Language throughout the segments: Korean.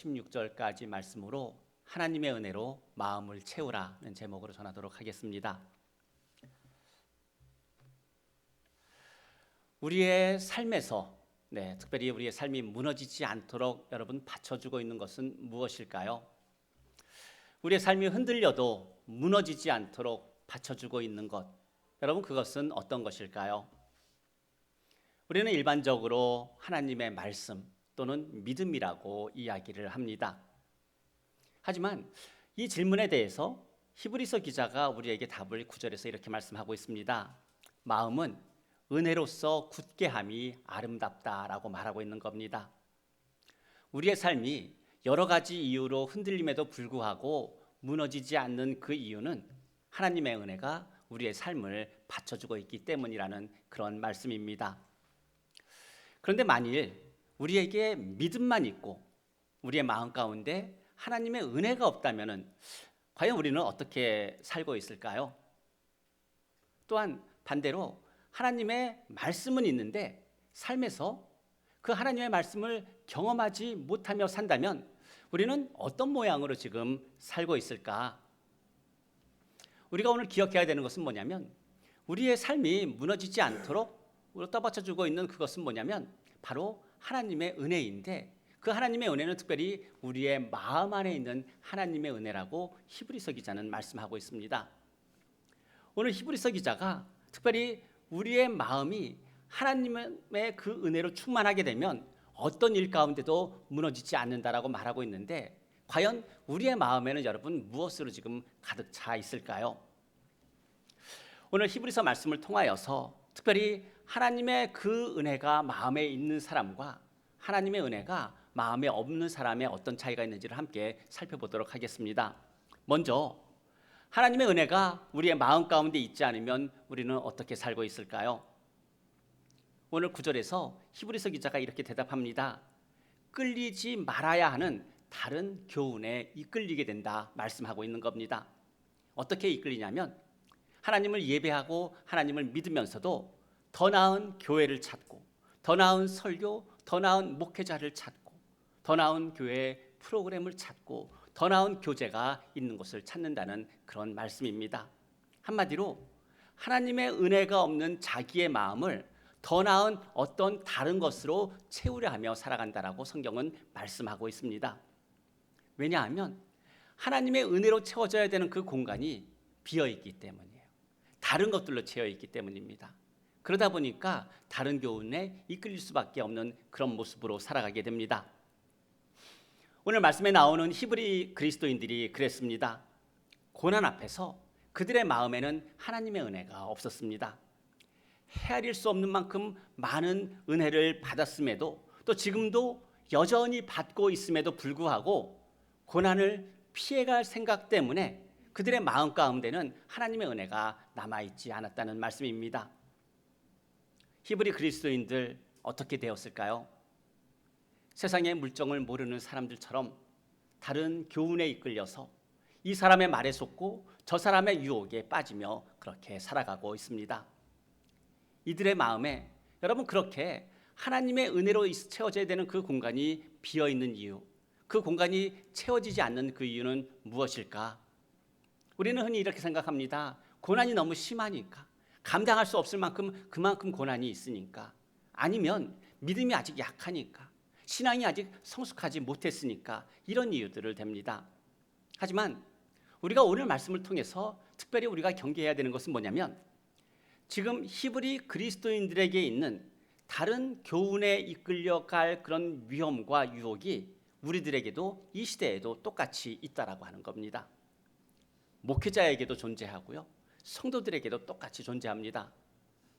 16절까지 말씀으로 하나님의 은혜로 마음을 채우라는 제목으로 전하도록 하겠습니다. 우리의 삶에서 특별히 우리의 삶이 무너지지 않도록 여러분 받쳐주고 있는 것은 무엇일까요? 우리의 삶이 흔들려도 무너지지 않도록 받쳐주고 있는 것, 여러분 그것은 어떤 것일까요? 우리는 일반적으로 하나님의 말씀 또는 믿음이라고 이야기를 합니다. 하지만 이 질문에 대해서 히브리서 기자가 우리에게 답을 9절에서 이렇게 말씀하고 있습니다. 마음은 은혜로서 굳게 함이 아름답다라고 말하고 있는 겁니다. 우리의 삶이 여러 가지 이유로 흔들림에도 불구하고 무너지지 않는 그 이유는 하나님의 은혜가 우리의 삶을 받쳐주고 있기 때문이라는 그런 말씀입니다. 그런데 만일 우리에게 믿음만 있고 우리의 마음 가운데 하나님의 은혜가 없다면 과연 우리는 어떻게 살고 있을까요? 또한 반대로 하나님의 말씀은 있는데 삶에서 그 하나님의 말씀을 경험하지 못하며 산다면 우리는 어떤 모양으로 지금 살고 있을까? 우리가 오늘 기억해야 되는 것은 뭐냐면 우리의 삶이 무너지지 않도록 떠받쳐주고 있는 그것은 뭐냐면 바로 하나님의 은혜인데 그 하나님의 은혜는 특별히 우리의 마음 안에 있는 하나님의 은혜라고 히브리서 기자는 말씀하고 있습니다. 오늘 히브리서 기자가 특별히 우리의 마음이 하나님의 그 은혜로 충만하게 되면 어떤 일 가운데도 무너지지 않는다라고 말하고 있는데 과연 우리의 마음에는 여러분 무엇으로 지금 가득 차 있을까요? 오늘 히브리서 말씀을 통하여서 특별히 하나님의 그 은혜가 마음에 있는 사람과 하나님의 은혜가 마음에 없는 사람의 어떤 차이가 있는지를 함께 살펴보도록 하겠습니다. 먼저 하나님의 은혜가 우리의 마음 가운데 있지 않으면 우리는 어떻게 살고 있을까요? 오늘 9절에서 히브리서 기자가 이렇게 대답합니다. 끌리지 말아야 하는 다른 교훈에 이끌리게 된다 말씀하고 있는 겁니다. 어떻게 이끌리냐면 하나님을 예배하고 하나님을 믿으면서도 더 나은 교회를 찾고 더 나은 설교, 더 나은 목회자를 찾고 더 나은 교회 프로그램을 찾고 더 나은 교제가 있는 곳을 찾는다는 그런 말씀입니다. 한마디로 하나님의 은혜가 없는 자기의 마음을 더 나은 어떤 다른 것으로 채우려 하며 살아간다라고 성경은 말씀하고 있습니다. 왜냐하면 하나님의 은혜로 채워져야 되는 그 공간이 비어있기 때문이에요. 다른 것들로 채워있기 때문입니다. 그러다 보니까 다른 교훈에 이끌릴 수밖에 없는 그런 모습으로 살아가게 됩니다. 오늘 말씀에 나오는 히브리 그리스도인들이 그랬습니다. 고난 앞에서 그들의 마음에는 하나님의 은혜가 없었습니다. 헤아릴 수 없는 만큼 많은 은혜를 받았음에도 또 지금도 여전히 받고 있음에도 불구하고 고난을 피해갈 생각 때문에 그들의 마음 가운데는 하나님의 은혜가 남아있지 않았다는 말씀입니다. 히브리 그리스도인들 어떻게 되었을까요? 세상의 물정을 모르는 사람들처럼 다른 교훈에 이끌려서 이 사람의 말에 속고 저 사람의 유혹에 빠지며 그렇게 살아가고 있습니다. 이들의 마음에 여러분 그렇게 하나님의 은혜로 채워져야 되는 그 공간이 비어있는 이유, 그 공간이 채워지지 않는 그 이유는 무엇일까? 우리는 흔히 이렇게 생각합니다. 고난이 너무 심하니까, 감당할 수 없을 만큼 그만큼 고난이 있으니까, 아니면 믿음이 아직 약하니까, 신앙이 아직 성숙하지 못했으니까 이런 이유들을 댑니다. 하지만 우리가 오늘 말씀을 통해서 특별히 우리가 경계해야 되는 것은 뭐냐면 지금 히브리 그리스도인들에게 있는 다른 교훈에 이끌려갈 그런 위험과 유혹이 우리들에게도 이 시대에도 똑같이 있다라고 하는 겁니다. 목회자에게도 존재하고요. 성도들에게도 똑같이 존재합니다.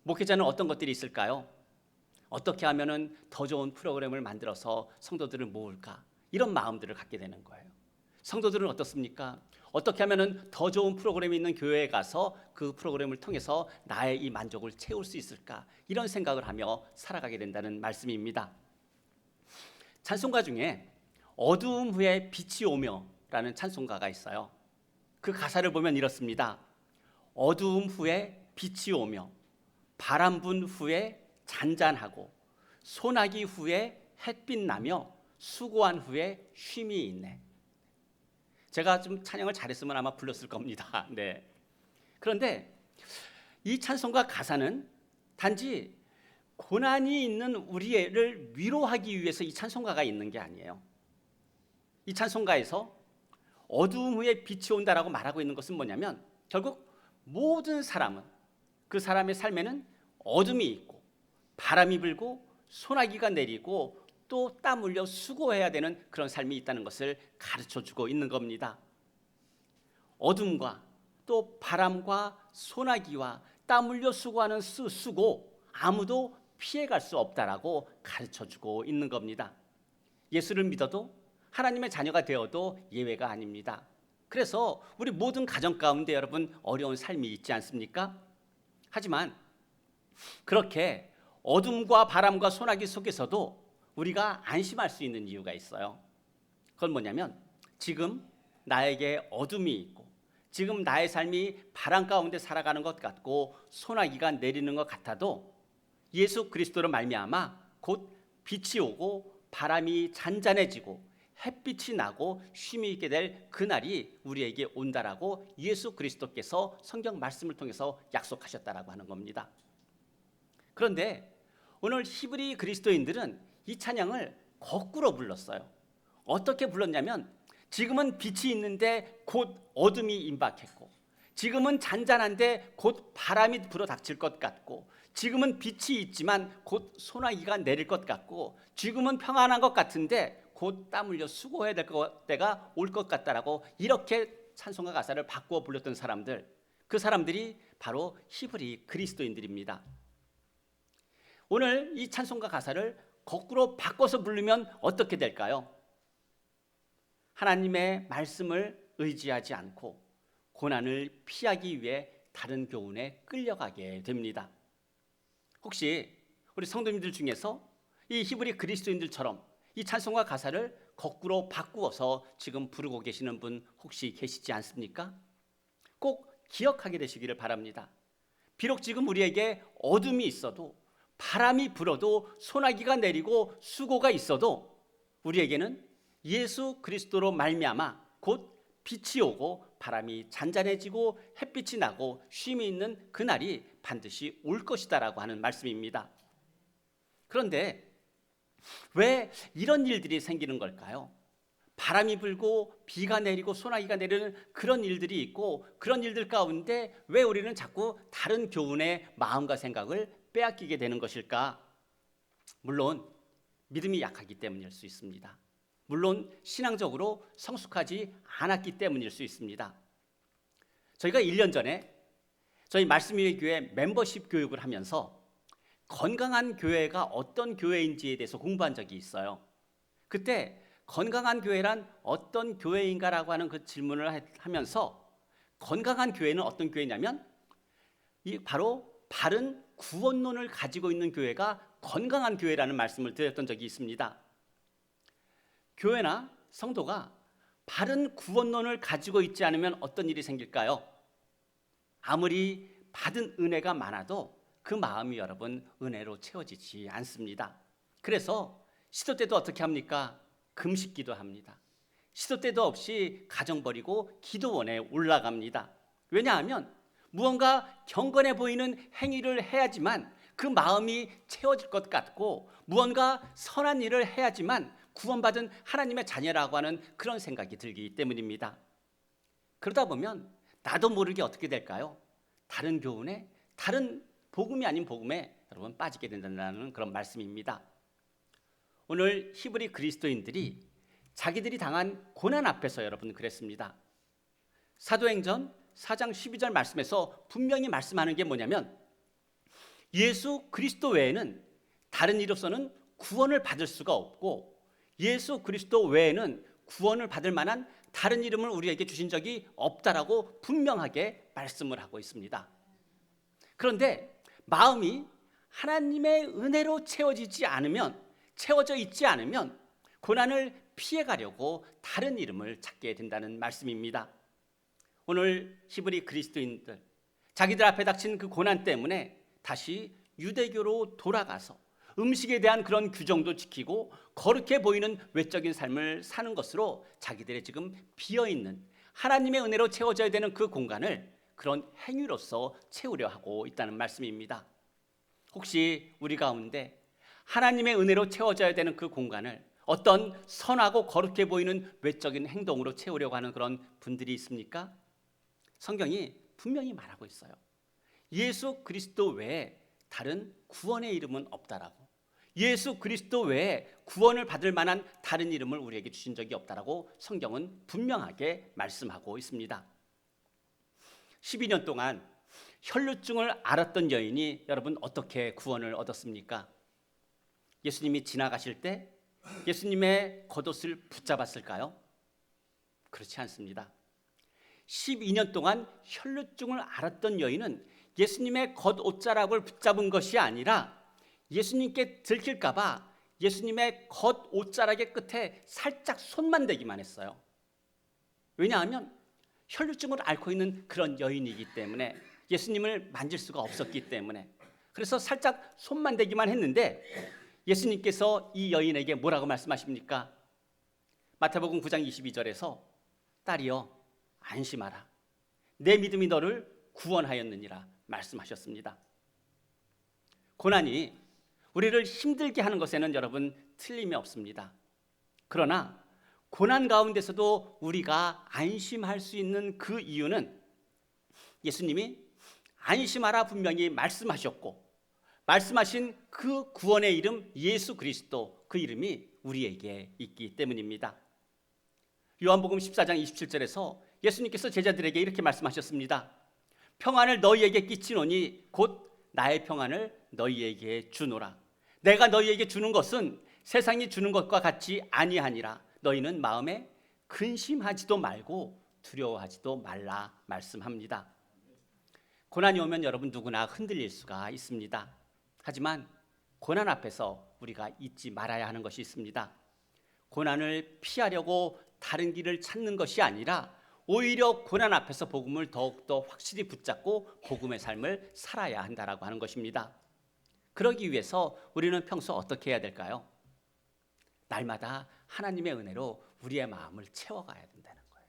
목회자는 어떤 것들이 있을까요? 어떻게 하면은 더 좋은 프로그램을 만들어서 성도들을 모을까? 이런 마음들을 갖게 되는 거예요. 성도들은 어떻습니까? 어떻게 하면은 더 좋은 프로그램이 있는 교회에 가서 그 프로그램을 통해서 나의 이 만족을 채울 수 있을까? 이런 생각을 하며 살아가게 된다는 말씀입니다. 찬송가 중에 어두움 후에 빛이 오며라는 찬송가가 있어요. 그 가사를 보면 이렇습니다. 어두움 후에 빛이 오며 바람 분 후에 잔잔하고 소나기 후에 햇빛 나며 수고한 후에 쉼이 있네. 제가 좀 찬양을 잘했으면 아마 불렀을 겁니다. 네. 그런데 이 찬송가 가사는 단지 고난이 있는 우리를 위로하기 위해서 이 찬송가가 있는 게 아니에요. 이 찬송가에서 어두움 후에 빛이 온다라고 말하고 있는 것은 뭐냐면 결국 모든 사람은 그 사람의 삶에는 어둠이 있고 바람이 불고 소나기가 내리고 또 땀 흘려 수고해야 되는 그런 삶이 있다는 것을 가르쳐주고 있는 겁니다. 어둠과 또 바람과 소나기와 땀 흘려 수고하는 수고 아무도 피해갈 수 없다라고 가르쳐주고 있는 겁니다. 예수를 믿어도 하나님의 자녀가 되어도 예외가 아닙니다. 그래서 우리 모든 가정 가운데 여러분 어려운 삶이 있지 않습니까? 하지만 그렇게 어둠과 바람과 소나기 속에서도 우리가 안심할 수 있는 이유가 있어요. 그건 뭐냐면 지금 나에게 어둠이 있고 지금 나의 삶이 바람 가운데 살아가는 것 같고 소나기가 내리는 것 같아도 예수 그리스도로 말미암아 곧 빛이 오고 바람이 잔잔해지고 햇빛이 나고 쉼이 있게 될 그날이 우리에게 온다라고 예수 그리스도께서 성경 말씀을 통해서 약속하셨다라고 하는 겁니다. 그런데 오늘 히브리 그리스도인들은 이 찬양을 거꾸로 불렀어요. 어떻게 불렀냐면 지금은 빛이 있는데 곧 어둠이 임박했고 지금은 잔잔한데 곧 바람이 불어닥칠 것 같고 지금은 빛이 있지만 곧 소나기가 내릴 것 같고 지금은 평안한 것 같은데 곧 땀 흘려 수고해야 될 때가 올 것 같다라고 이렇게 찬송가 가사를 바꾸어 불렀던 사람들, 그 사람들이 바로 히브리 그리스도인들입니다. 오늘 이 찬송가 가사를 거꾸로 바꿔서 부르면 어떻게 될까요? 하나님의 말씀을 의지하지 않고 고난을 피하기 위해 다른 교훈에 끌려가게 됩니다. 혹시 우리 성도님들 중에서 이 히브리 그리스도인들처럼 이 찬송가 가사를 거꾸로 바꾸어서 지금 부르고 계시는 분 혹시 계시지 않습니까? 꼭 기억하게 되시기를 바랍니다. 비록 지금 우리에게 어둠이 있어도 바람이 불어도 소나기가 내리고 수고가 있어도 우리에게는 예수 그리스도로 말미암아 곧 빛이 오고 바람이 잔잔해지고 햇빛이 나고 쉼이 있는 그날이 반드시 올 것이다라고 하는 말씀입니다. 그런데 왜 이런 일들이 생기는 걸까요? 바람이 불고 비가 내리고 소나기가 내리는 그런 일들이 있고 그런 일들 가운데 왜 우리는 자꾸 다른 교훈의 마음과 생각을 빼앗기게 되는 것일까? 물론 믿음이 약하기 때문일 수 있습니다. 물론 신앙적으로 성숙하지 않았기 때문일 수 있습니다. 저희가 1년 전에 저희 말씀위의 교회 멤버십 교육을 하면서 건강한 교회가 어떤 교회인지에 대해서 공부한 적이 있어요. 그때 건강한 교회란 어떤 교회인가라고 하는 그 질문을 하면서 건강한 교회는 어떤 교회냐면 바로 바른 구원론을 가지고 있는 교회가 건강한 교회라는 말씀을 드렸던 적이 있습니다. 교회나 성도가 바른 구원론을 가지고 있지 않으면 어떤 일이 생길까요? 아무리 받은 은혜가 많아도 그 마음이 여러분 은혜로 채워지지 않습니다. 그래서 시도 때도 어떻게 합니까? 금식 기도합니다. 시도 때도 없이 가정 버리고 기도원에 올라갑니다. 왜냐하면 무언가 경건해 보이는 행위를 해야지만 그 마음이 채워질 것 같고 무언가 선한 일을 해야지만 구원받은 하나님의 자녀라고 하는 그런 생각이 들기 때문입니다. 그러다 보면 나도 모르게 어떻게 될까요? 다른 교훈에 다른 복음이 아닌 복음에 여러분 빠지게 된다는 그런 말씀입니다. 오늘 히브리 그리스도인들이 자기들이 당한 고난 앞에서 여러분 그랬습니다. 사도행전 4장 12절 말씀에서 분명히 말씀하는 게 뭐냐면 예수 그리스도 외에는 다른 이로서는 구원을 받을 수가 없고 예수 그리스도 외에는 구원을 받을 만한 다른 이름을 우리에게 주신 적이 없다라고 분명하게 말씀을 하고 있습니다. 그런데 마음이 하나님의 은혜로 채워져 있지 않으면 고난을 피해가려고 다른 이름을 찾게 된다는 말씀입니다. 오늘 히브리 그리스도인들 자기들 앞에 닥친 그 고난 때문에 다시 유대교로 돌아가서 음식에 대한 그런 규정도 지키고 거룩해 보이는 외적인 삶을 사는 것으로 자기들의 지금 비어있는 하나님의 은혜로 채워져야 되는 그 공간을 그런 행위로서 채우려 하고 있다는 말씀입니다. 혹시 우리 가운데 하나님의 은혜로 채워져야 되는 그 공간을 어떤 선하고 거룩해 보이는 외적인 행동으로 채우려고 하는 그런 분들이 있습니까? 성경이 분명히 말하고 있어요. 예수 그리스도 외에 다른 구원의 이름은 없다라고. 예수 그리스도 외에 구원을 받을 만한 다른 이름을 우리에게 주신 적이 없다라고 성경은 분명하게 말씀하고 있습니다. 12년 동안 혈루증을 앓았던 여인이 여러분 어떻게 구원을 얻었습니까? 예수님이 지나가실 때 예수님의 겉옷을 붙잡았을까요? 그렇지 않습니다. 12년 동안 혈루증을 앓았던 여인은 예수님의 겉옷자락을 붙잡은 것이 아니라 예수님께 들킬까 봐 예수님의 겉옷자락의 끝에 살짝 손만 대기만 했어요. 왜냐하면 혈루증을 앓고 있는 그런 여인이기 때문에 예수님을 만질 수가 없었기 때문에 그래서 살짝 손만 대기만 했는데 예수님께서 이 여인에게 뭐라고 말씀하십니까? 마태복음 9장 22절에서 딸이여 안심하라 내 믿음이 너를 구원하였느니라 말씀하셨습니다. 고난이 우리를 힘들게 하는 것에는 여러분 틀림이 없습니다. 그러나 고난 가운데서도 우리가 안심할 수 있는 그 이유는 예수님이 안심하라 분명히 말씀하셨고 말씀하신 그 구원의 이름 예수 그리스도 그 이름이 우리에게 있기 때문입니다. 요한복음 14장 27절에서 예수님께서 제자들에게 이렇게 말씀하셨습니다. 평안을 너희에게 끼치노니 곧 나의 평안을 너희에게 주노라. 내가 너희에게 주는 것은 세상이 주는 것과 같이 아니하니라. 너희는 마음에 근심하지도 말고 두려워하지도 말라 말씀합니다. 고난이 오면 여러분 누구나 흔들릴 수가 있습니다. 하지만 고난 앞에서 우리가 잊지 말아야 하는 것이 있습니다. 고난을 피하려고 다른 길을 찾는 것이 아니라 오히려 고난 앞에서 복음을 더욱더 확실히 붙잡고 복음의 삶을 살아야 한다라고 하는 것입니다. 그러기 위해서 우리는 평소 어떻게 해야 될까요? 날마다 하나님의 은혜로 우리의 마음을 채워가야 된다는 거예요.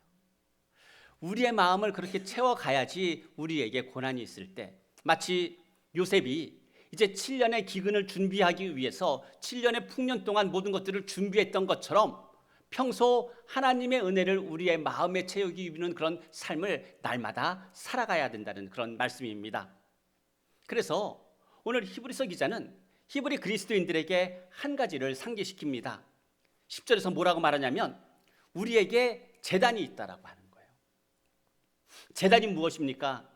우리의 마음을 그렇게 채워가야지 우리에게 고난이 있을 때 마치 요셉이 이제 7년의 기근을 준비하기 위해서 7년의 풍년 동안 모든 것들을 준비했던 것처럼 평소 하나님의 은혜를 우리의 마음에 채우기 위한 그런 삶을 날마다 살아가야 된다는 그런 말씀입니다. 그래서 오늘 히브리서 기자는 히브리 그리스도인들에게 한 가지를 상기시킵니다. 10절에서 뭐라고 말하냐면 우리에게 제단이 있다라고 하는 거예요. 제단이 무엇입니까?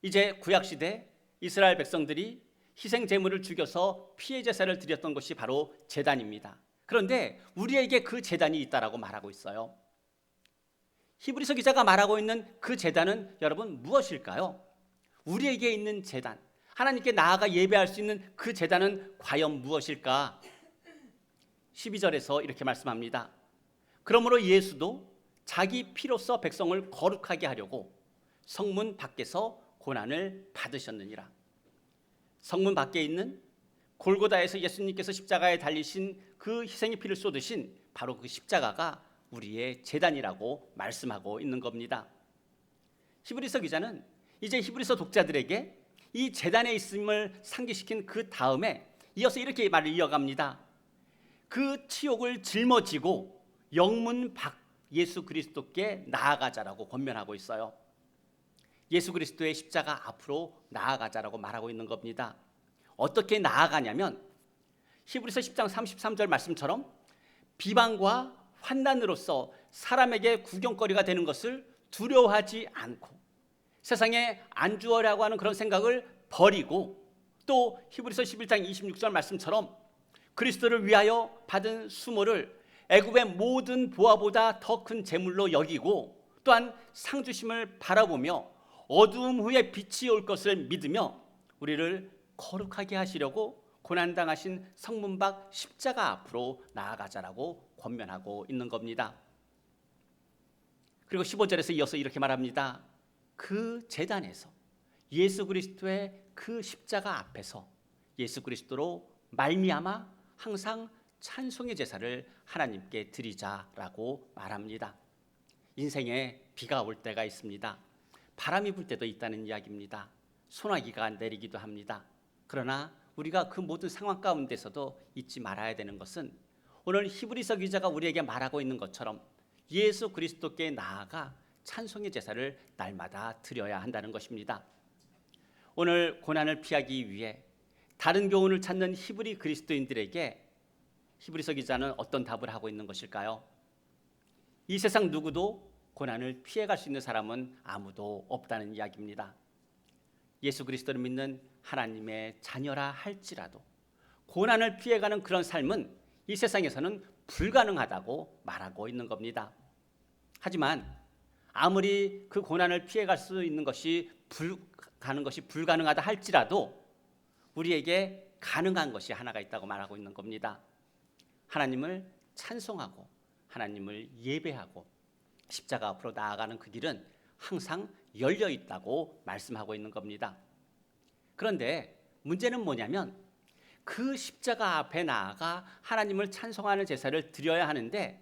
이제 구약시대 이스라엘 백성들이 희생 제물을 죽여서 피해 제사를 드렸던 것이 바로 제단입니다. 그런데 우리에게 그 제단이 있다라고 말하고 있어요. 히브리서 기자가 말하고 있는 그 제단은 여러분 무엇일까요? 우리에게 있는 제단, 하나님께 나아가 예배할 수 있는 그 제단은 과연 무엇일까? 12절에서 이렇게 말씀합니다. 그러므로 예수도 자기 피로써 백성을 거룩하게 하려고 성문 밖에서 고난을 받으셨느니라. 성문 밖에 있는 골고다에서 예수님께서 십자가에 달리신 그 희생의 피를 쏟으신 바로 그 십자가가 우리의 제단이라고 말씀하고 있는 겁니다. 히브리서 기자는 이제 히브리서 독자들에게 이 제단에 있음을 상기시킨 그 다음에 이어서 이렇게 말을 이어갑니다. 그 치욕을 짊어지고 영문 밖 예수 그리스도께 나아가자라고 권면하고 있어요. 예수 그리스도의 십자가 앞으로 나아가자라고 말하고 있는 겁니다. 어떻게 나아가냐면 히브리서 10장 33절 말씀처럼 비방과 환난으로서 사람에게 구경거리가 되는 것을 두려워하지 않고 세상에 안주하려고 하는 그런 생각을 버리고 또 히브리서 11장 26절 말씀처럼 그리스도를 위하여 받은 수모를 애굽의 모든 보화보다 더 큰 재물로 여기고 또한 상 주심을 바라보며 어두움 후에 빛이 올 것을 믿으며 우리를 거룩하게 하시려고 고난당하신 성문 밖 십자가 앞으로 나아가자라고 권면하고 있는 겁니다. 그리고 15절에서 이어서 이렇게 말합니다. 그 제단에서 예수 그리스도의 그 십자가 앞에서 예수 그리스도로 말미암아 항상 찬송의 제사를 하나님께 드리자라고 말합니다. 인생에 비가 올 때가 있습니다. 바람이 불 때도 있다는 이야기입니다. 소나기가 내리기도 합니다. 그러나 우리가 그 모든 상황 가운데서도 잊지 말아야 되는 것은 오늘 히브리서 기자가 우리에게 말하고 있는 것처럼 예수 그리스도께 나아가 찬송의 제사를 날마다 드려야 한다는 것입니다. 오늘 고난을 피하기 위해 다른 교훈을 찾는 히브리 그리스도인들에게 히브리서 기자는 어떤 답을 하고 있는 것일까요? 이 세상 누구도 고난을 피해갈 수 있는 사람은 아무도 없다는 이야기입니다. 예수 그리스도를 믿는 하나님의 자녀라 할지라도 고난을 피해가는 그런 삶은 이 세상에서는 불가능하다고 말하고 있는 겁니다. 하지만 아무리 그 고난을 피해갈 수 있는 것이 불가능하다 할지라도 우리에게 가능한 것이 하나가 있다고 말하고 있는 겁니다. 하나님을 찬송하고 하나님을 예배하고 십자가 앞으로 나아가는 그 길은 항상 열려 있다고 말씀하고 있는 겁니다. 그런데 문제는 뭐냐면 그 십자가 앞에 나아가 하나님을 찬송하는 제사를 드려야 하는데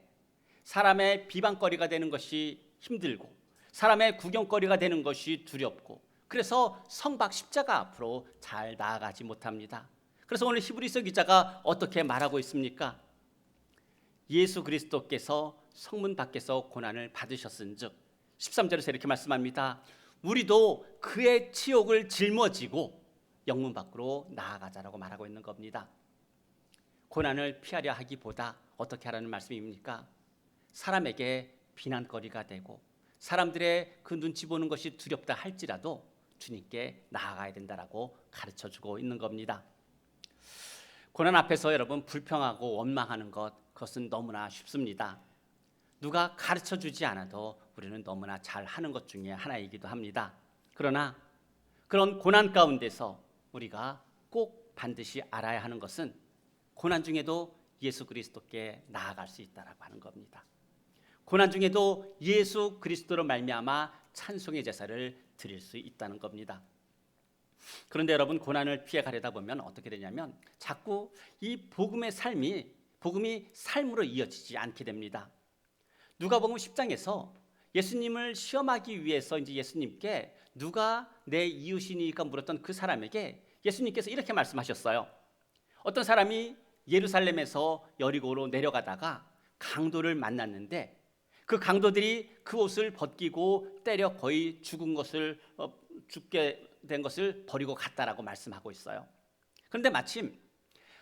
사람의 비방거리가 되는 것이 힘들고 사람의 구경거리가 되는 것이 두렵고 그래서 성박 십자가 앞으로 잘 나아가지 못합니다. 그래서 오늘 히브리서 기자가 어떻게 말하고 있습니까? 예수 그리스도께서 성문 밖에서 고난을 받으셨은즉 13절에서 이렇게 말씀합니다. 우리도 그의 치욕을 짊어지고 영문 밖으로 나아가자라고 말하고 있는 겁니다. 고난을 피하려 하기보다 어떻게 하라는 말씀입니까? 사람에게 비난거리가 되고 사람들의 그 눈치 보는 것이 두렵다 할지라도 주님께 나아가야 된다라고 가르쳐주고 있는 겁니다. 고난 앞에서 여러분 불평하고 원망하는 그것은 너무나 쉽습니다. 누가 가르쳐주지 않아도 우리는 너무나 잘하는 것 중에 하나이기도 합니다. 그러나 그런 고난 가운데서 우리가 꼭 반드시 알아야 하는 것은 고난 중에도 예수 그리스도께 나아갈 수 있다라고 하는 겁니다. 고난 중에도 예수 그리스도로 말미암아 찬송의 제사를 드릴 수 있다는 겁니다. 그런데 여러분 고난을 피해 가려다 보면 어떻게 되냐면 자꾸 이 복음이 삶으로 이어지지 않게 됩니다. 누가복음 10장에서 예수님을 시험하기 위해서 이제 예수님께 누가 내 이웃이니까 물었던 그 사람에게 예수님께서 이렇게 말씀하셨어요. 어떤 사람이 예루살렘에서 여리고로 내려가다가 강도를 만났는데 그 강도들이 그 옷을 벗기고 때려 거의 죽게 된 것을 버리고 갔다라고 말씀하고 있어요. 그런데 마침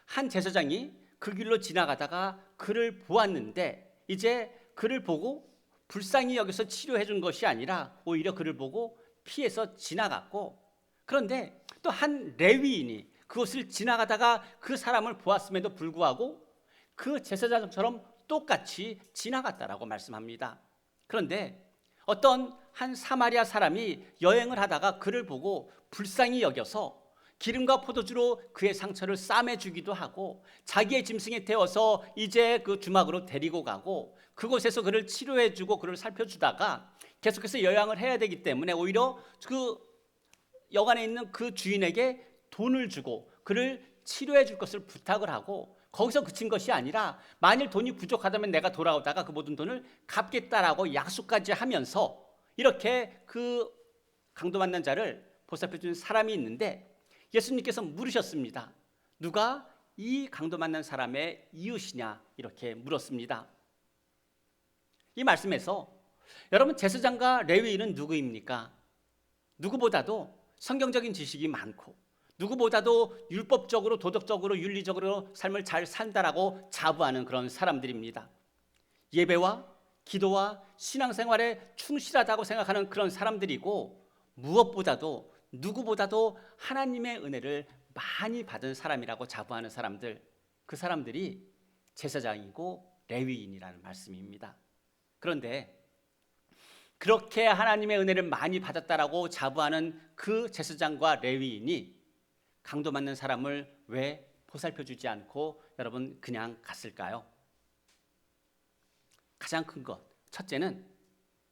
한 제사장이 그 길로 지나가다가 그를 보았는데 이제 그를 보고 불쌍히 여기서 치료해 준 것이 아니라 오히려 그를 보고 피해서 지나갔고, 그런데 또 한 레위인이 그것을 지나가다가 그 사람을 보았음에도 불구하고 그 제사장처럼 똑같이 지나갔다라고 말씀합니다. 그런데 어떤 한 사마리아 사람이 여행을 하다가 그를 보고 불쌍히 여겨서 기름과 포도주로 그의 상처를 싸매주기도 하고 자기의 짐승에 태워서 이제 그 주막으로 데리고 가고 그곳에서 그를 치료해주고 그를 살펴주다가 계속해서 여행을 해야 되기 때문에 오히려 그 여관에 있는 그 주인에게 돈을 주고 그를 치료해 줄 것을 부탁을 하고 거기서 그친 것이 아니라 만일 돈이 부족하다면 내가 돌아오다가 그 모든 돈을 갚겠다라고 약속까지 하면서 이렇게 그 강도 만난 자를 보살펴 주는 사람이 있는데 예수님께서 물으셨습니다. 누가 이 강도 만난 사람의 이웃이냐 이렇게 물었습니다. 이 말씀에서 여러분 제사장과 레위인은 누구입니까? 누구보다도 성경적인 지식이 많고 누구보다도 율법적으로 도덕적으로 윤리적으로 삶을 잘 산다라고 자부하는 그런 사람들입니다. 예배와 기도와 신앙생활에 충실하다고 생각하는 그런 사람들이고 무엇보다도 누구보다도 하나님의 은혜를 많이 받은 사람이라고 자부하는 사람들, 그 사람들이 제사장이고 레위인이라는 말씀입니다. 그런데 그렇게 하나님의 은혜를 많이 받았다라고 자부하는 그 제사장과 레위인이 강도 맞는 사람을 왜 보살펴 주지 않고 여러분 그냥 갔을까요? 가장 큰 것, 첫째는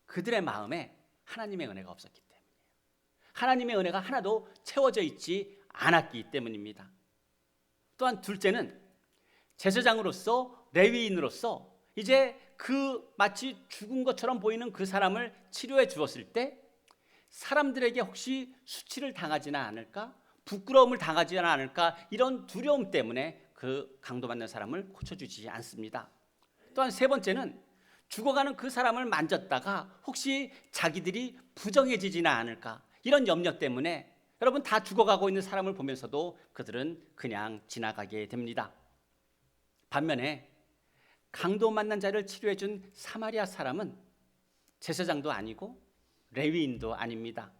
그들의 마음에 하나님의 은혜가 없었기 때문이에요. 하나님의 은혜가 하나도 채워져 있지 않았기 때문입니다. 또한 둘째는 제사장으로서 레위인으로서 이제 그 마치 죽은 것처럼 보이는 그 사람을 치료해 주었을 때 사람들에게 혹시 수치를 당하지는 않을까? 부끄러움을 당하지는 않을까? 이런 두려움 때문에 그 강도받는 사람을 고쳐주지 않습니다. 또한 세 번째는 죽어가는 그 사람을 만졌다가 혹시 자기들이 부정해지지는 않을까? 이런 염려 때문에 여러분 다 죽어가고 있는 사람을 보면서도 그들은 그냥 지나가게 됩니다. 반면에 강도 만난 자를 치료해준 사마리아 사람은 제사장도 아니고 레위인도 아닙니다.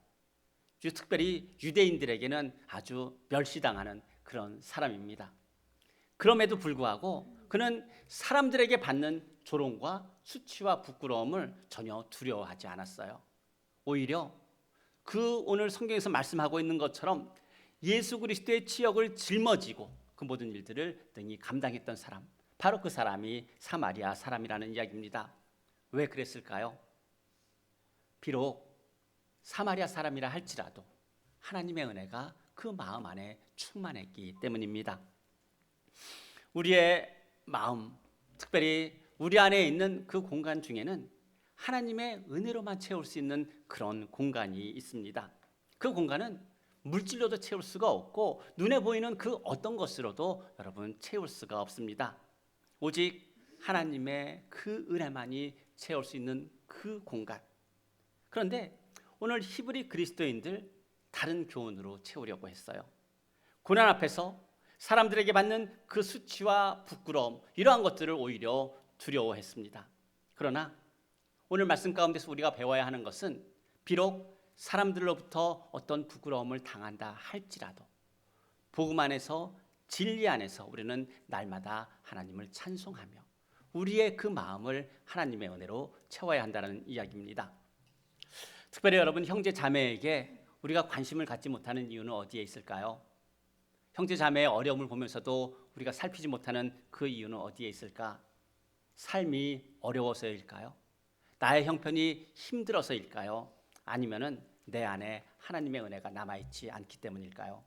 특별히 유대인들에게는 아주 멸시당하는 그런 사람입니다. 그럼에도 불구하고 그는 사람들에게 받는 조롱과 수치와 부끄러움을 전혀 두려워하지 않았어요. 오히려 그 오늘 성경에서 말씀하고 있는 것처럼 예수 그리스도의 치역을 짊어지고 그 모든 일들을 능히 감당했던 사람, 바로 그 사람이 사마리아 사람이라는 이야기입니다. 왜 그랬을까요? 비록 사마리아 사람이라 할지라도 하나님의 은혜가 그 마음 안에 충만했기 때문입니다. 우리의 마음, 특별히 우리 안에 있는 그 공간 중에는 하나님의 은혜로만 채울 수 있는 그런 공간이 있습니다. 그 공간은 물질로도 채울 수가 없고 눈에 보이는 그 어떤 것으로도 여러분 채울 수가 없습니다. 오직 하나님의 그 은혜만이 채울 수 있는 그 공간. 그런데 오늘 히브리 그리스도인들 다른 교훈으로 채우려고 했어요. 고난 앞에서 사람들에게 받는 그 수치와 부끄러움, 이러한 것들을 오히려 두려워했습니다. 그러나 오늘 말씀 가운데서 우리가 배워야 하는 것은 비록 사람들로부터 어떤 부끄러움을 당한다 할지라도 복음 안에서 진리 안에서 우리는 날마다 하나님을 찬송하며 우리의 그 마음을 하나님의 은혜로 채워야 한다는 이야기입니다. 특별히 여러분 형제 자매에게 우리가 관심을 갖지 못하는 이유는 어디에 있을까요? 형제 자매의 어려움을 보면서도 우리가 살피지 못하는 그 이유는 어디에 있을까? 삶이 어려워서일까요? 나의 형편이 힘들어서일까요? 아니면은 내 안에 하나님의 은혜가 남아있지 않기 때문일까요?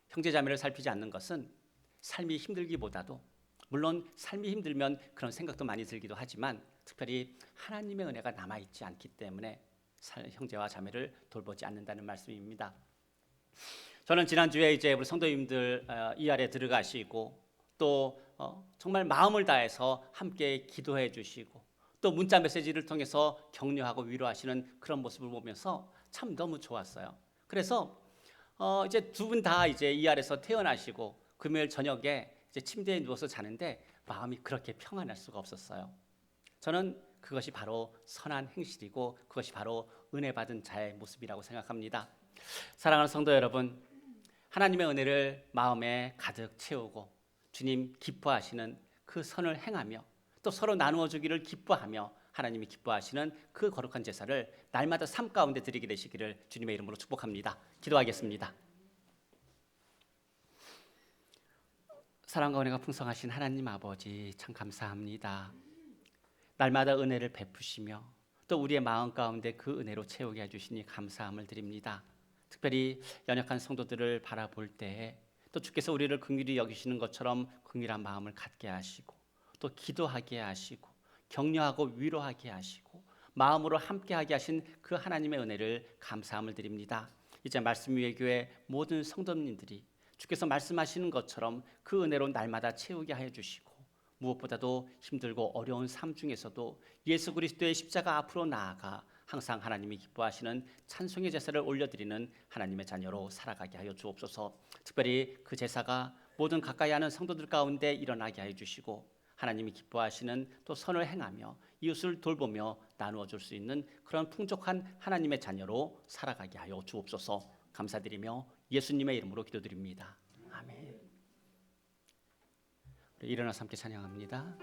형제 자매를 살피지 않는 것은 삶이 힘들기보다도 물론 삶이 힘들면 그런 생각도 많이 들기도 하지만 특별히 하나님의 은혜가 남아있지 않기 때문에 형제와 자매를 돌보지 않는다는 말씀입니다. 저는 지난주에 이제 우리 성도님들 이 아래 들어가시고 또 정말 마음을 다해서 함께 기도해 주시고 또 문자 메시지를 통해서 격려하고 위로하시는 그런 모습을 보면서 참 너무 좋았어요. 그래서 이제 두 분 다 이제 이 아래서 퇴원하시고 금요일 저녁에 이제 침대에 누워서 자는데 마음이 그렇게 평안할 수가 없었어요. 저는 그것이 바로 선한 행실이고 그것이 바로 은혜 받은 자의 모습이라고 생각합니다. 사랑하는 성도 여러분, 하나님의 은혜를 마음에 가득 채우고 주님 기뻐하시는 그 선을 행하며 또 서로 나누어 주기를 기뻐하며 하나님이 기뻐하시는 그 거룩한 제사를 날마다 삶 가운데 드리게 되시기를 주님의 이름으로 축복합니다. 기도하겠습니다. 사랑과 은혜가 풍성하신 하나님 아버지 참 감사합니다. 날마다 은혜를 베푸시며 또 우리의 마음 가운데 그 은혜로 채우게 해주시니 감사함을 드립니다. 특별히 연약한 성도들을 바라볼 때에 또 주께서 우리를 긍휼히 여기시는 것처럼 긍휼한 마음을 갖게 하시고 또 기도하게 하시고 격려하고 위로하게 하시고 마음으로 함께하게 하신 그 하나님의 은혜를 감사함을 드립니다. 이제 말씀 위의 교회 모든 성도님들이 주께서 말씀하시는 것처럼 그 은혜로 날마다 채우게 하여 주시고 무엇보다도 힘들고 어려운 삶 중에서도 예수 그리스도의 십자가 앞으로 나아가 항상 하나님이 기뻐하시는 찬송의 제사를 올려드리는 하나님의 자녀로 살아가게 하여 주옵소서. 특별히 그 제사가 모든 가까이 하는 성도들 가운데 일어나게 하여 주시고 하나님이 기뻐하시는 또 선을 행하며 이웃을 돌보며 나누어 줄 수 있는 그런 풍족한 하나님의 자녀로 살아가게 하여 주옵소서. 감사드리며 예수님의 이름으로 기도드립니다. 아멘. 일어나서 함께 찬양합니다.